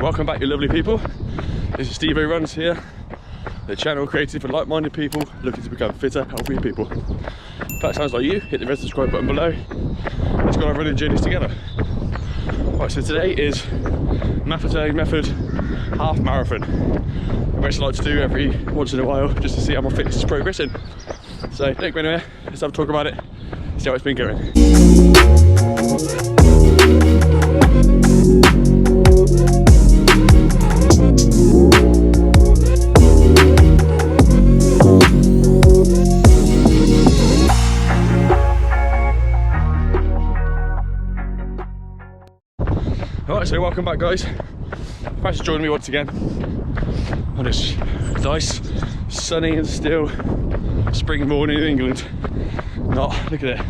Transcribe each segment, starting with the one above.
Welcome back, you lovely people. This is Stevo Runs here, the channel created for like-minded people looking to become fitter, healthier people. If that sounds like you, hit the red subscribe button below. Let's go on our running journeys together. Right, so today is Maffetone method half marathon. A race I like to do every once in a while just to see how my fitness is progressing. So don't go anywhere, let's have a talk about it, see how it's been going. Alright, so welcome back guys. Thanks for joining me once again on this nice, sunny and still spring morning in England. Look at it.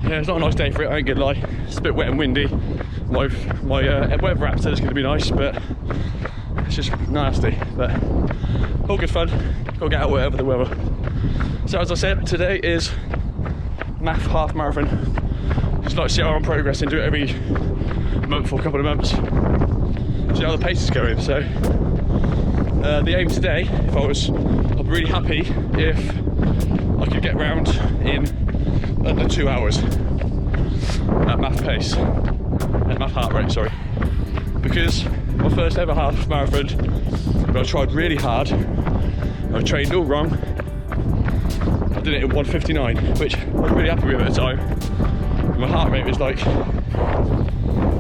Yeah, it's not a nice day for it, I ain't gonna lie. It's a bit wet and windy. My weather app said it's gonna be nice, but it's just nasty. But all good fun. Gotta get out whatever the weather. So as I said, today is Maff half marathon. Just like to see how I'm progressing, do it every month or couple of months, see how the pace is going. So the aim today, I'd be really happy if I could get round in under 2 hours at Maff pace, at Maff heart rate, sorry. Because my first ever half marathon, I tried really hard, I trained all wrong, I did it in 1:59, which I was really happy with at the time. My heart rate was like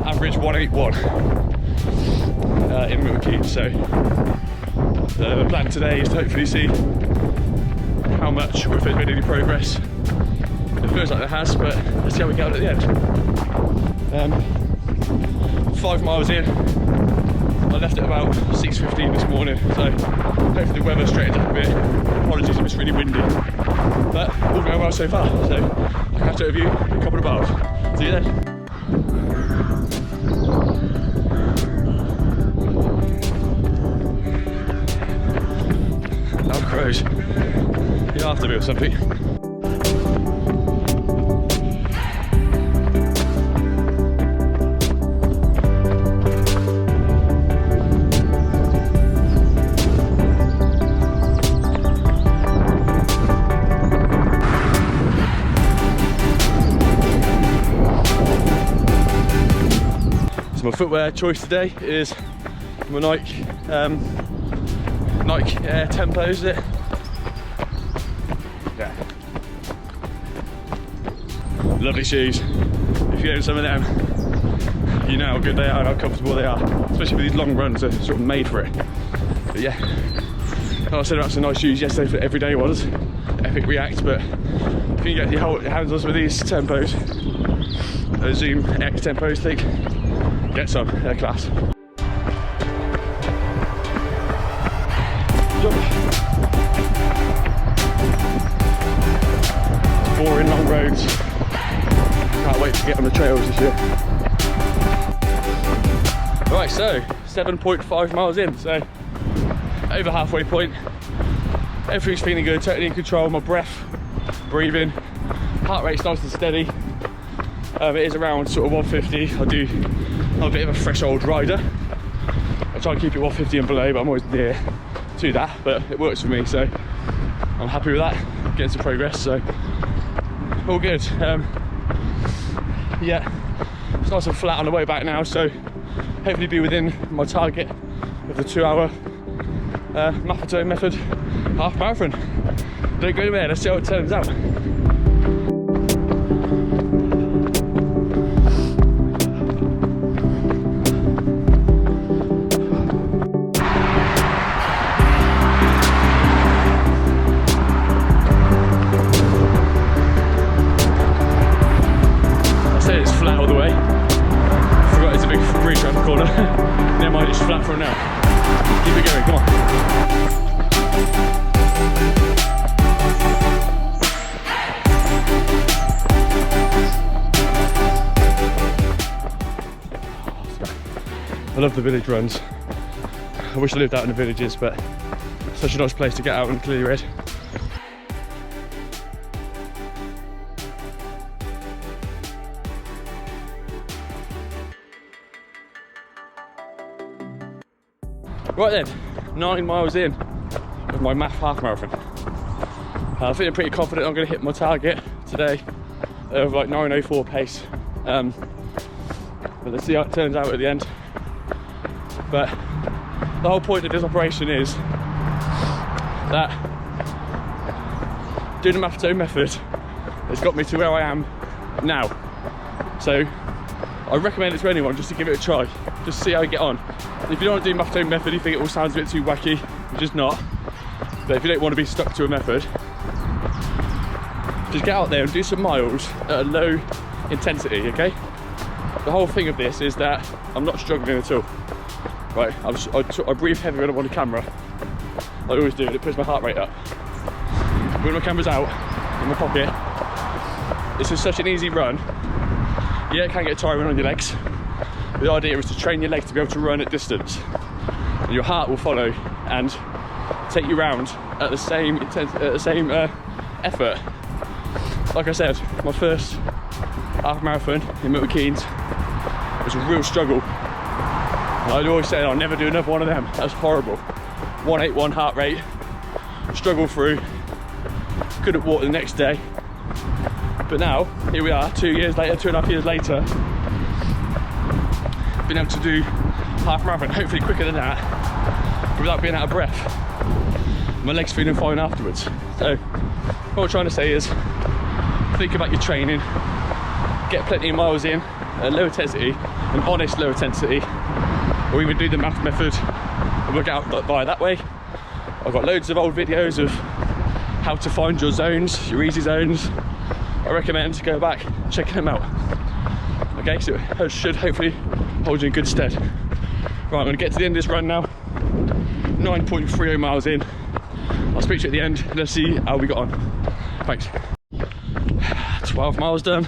average 181 in Milton Keynes. So the plan today is to hopefully see how much, or if there's been any progress. It feels like there has, but let's see how we get on at the end. 5 miles in, I left at about 6:15 this morning, so hopefully the weather straightens up a bit. Apologies if it's really windy, but all going well so far. So I'll catch up with you in a couple of miles. See you then. Oh crows, you're after me or something. So my footwear choice today is my Nike Air Tempos, is it? Yeah. Lovely shoes. If you own some of them, you know how good they are and how comfortable they are. Especially for these long runs, they're sort of made for it. But yeah, I said about some nice shoes yesterday for everyday ones. Epic React, but if you can get your hands on some of these Tempos, Zoom X Tempos, think, get some, they're class. Boring long roads. Can't wait to get on the trails this year. Right, so 7.5 miles in, so over halfway point. Everything's feeling good, totally in control. My breath, breathing, heart rate's nice and steady. It is around sort of 150. I'm a bit of a fresh old rider. I try and keep it 150 and below, but I'm always near to that, but it works for me, so I'm happy with that. Getting some progress, so all good. Yeah, it's nice and flat on the way back now, so hopefully be within my target of the 2 hour Maffetone method half marathon. Don't go anywhere, let's see how it turns out. It's flat all the way. Forgot it's a big bridge around the corner. Never mind, it's flat for now. Keep it going, come on. I love the village runs. I wish I lived out in the villages, but it's such a nice place to get out and clear your head. Right then, 9 miles in of my Maff half marathon. I'm feeling pretty confident I'm going to hit my target today of like 9:04 pace. But let's see how it turns out at the end. But the whole point of this operation is that doing the Maffetone method has got me to where I am now. So I recommend it to anyone just to give it a try, just see how you get on. And if you don't want to do the Maffetone method, you think it all sounds a bit too wacky, which is not. But if you don't want to be stuck to a method, just get out there and do some miles at a low intensity, okay? The whole thing of this is that I'm not struggling at all. Right, I breathe heavy when I'm on the camera. I always do, and it puts my heart rate up. When my camera's out in my pocket, this is such an easy run. Yeah, it can get tiring on your legs. The idea is to train your legs to be able to run at distance. And your heart will follow and take you round at the same effort. Like I said, my first half marathon in Milton Keynes was a real struggle. And I'd always say I'll never do another one of them. That was horrible. 181 heart rate, struggled through, couldn't walk the next day. But now, here we are, 2 years later, 2.5 years later, been able to do half marathon, hopefully quicker than that, but without being out of breath. My legs feeling fine afterwards. So, what I'm trying to say is, think about your training, get plenty of miles in at low intensity, an honest low intensity, or even do the Maff method and work out by that way. I've got loads of old videos of how to find your zones, your easy zones. I recommend to go back, check them out. Okay, so it should hopefully hold you in good stead. Right, I'm going to get to the end of this run now. 9.30 miles in. I'll speak to you at the end. Let's see how we got on. Thanks. 12 miles done.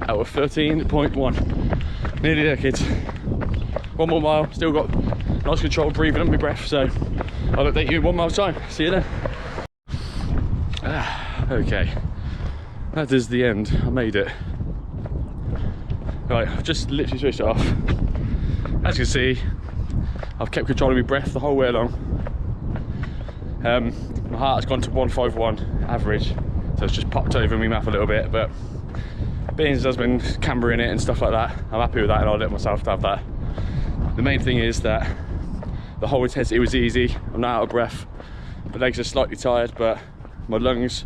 Out of 13.1. Nearly there, kids. One more mile. Still got nice control of breathing under my breath. So I'll update you in 1 mile's time. See you then. Okay, that is the end. I made it. Right, I've just literally switched it off. As you can see, I've kept controlling my breath the whole way along. My heart has gone to 151 average, so it's just popped over me mouth a little bit, but being there's been camber in it and stuff like that, I'm happy with that, and I'll let myself have that. The main thing is that the whole intensity was easy. I'm not out of breath. My legs are slightly tired, but my lungs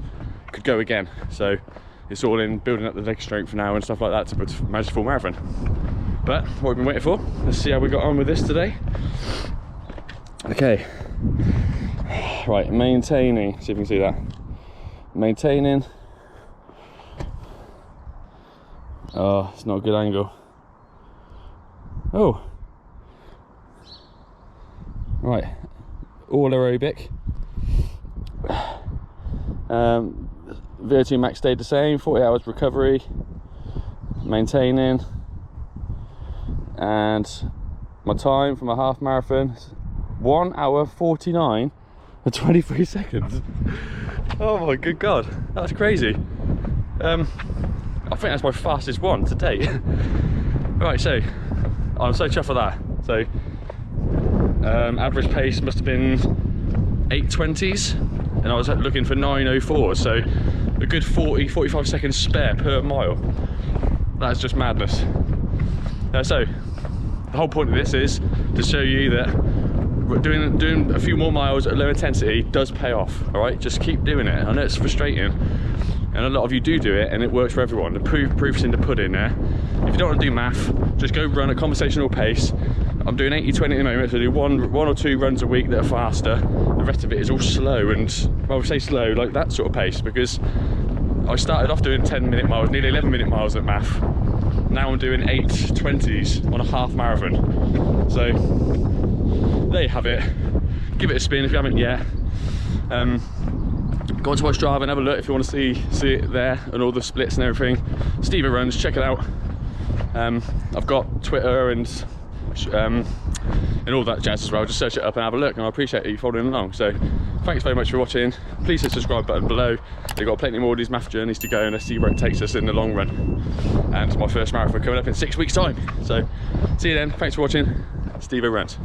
could go again. So it's all in building up the leg strength now and stuff like that to manage the full marathon. But what we've been waiting for, let's see how we got on with this today. Okay, right, maintaining, see if you can see that. Maintaining. Oh, it's not a good angle. Oh, right, all aerobic. VO2 max stayed the same, 40 hours recovery, maintaining, and my time for my half marathon is 1 hour 49 and 23 seconds. Oh my good god, that's crazy. I think that's my fastest one to date. Right, so I'm so chuffed for that. So average pace must have been 8:20s, and I was looking for 9:04, so a good 40-45 seconds spare per mile. That's just madness. So the whole point of this is to show you that doing a few more miles at low intensity does pay off. All right, just keep doing it. I know it's frustrating, and a lot of you do it, and it works for everyone. The proof's in the pudding there. If you don't want to do math, just go run at conversational pace. I'm doing 80-20 at the moment, so I do one or two runs a week that are faster. The rest of it is all slow, and well, I say slow, like that sort of pace, because I started off doing 10-minute miles, nearly 11-minute miles at math. Now I'm doing 8:20s on a half marathon. So there you have it. Give it a spin if you haven't yet. Go onto my Strava and have a look if you want to see it there, and all the splits and everything. Stevo runs, check it out. I've got Twitter and all that jazz as well. Just search it up and have a look, and I appreciate you following along. So thanks very much for watching. Please hit the subscribe button below. We've got plenty more of these math journeys to go, and let's see where it takes us in the long run. And my first marathon coming up in 6 weeks time. So see you then. Thanks for watching. Stevo rant.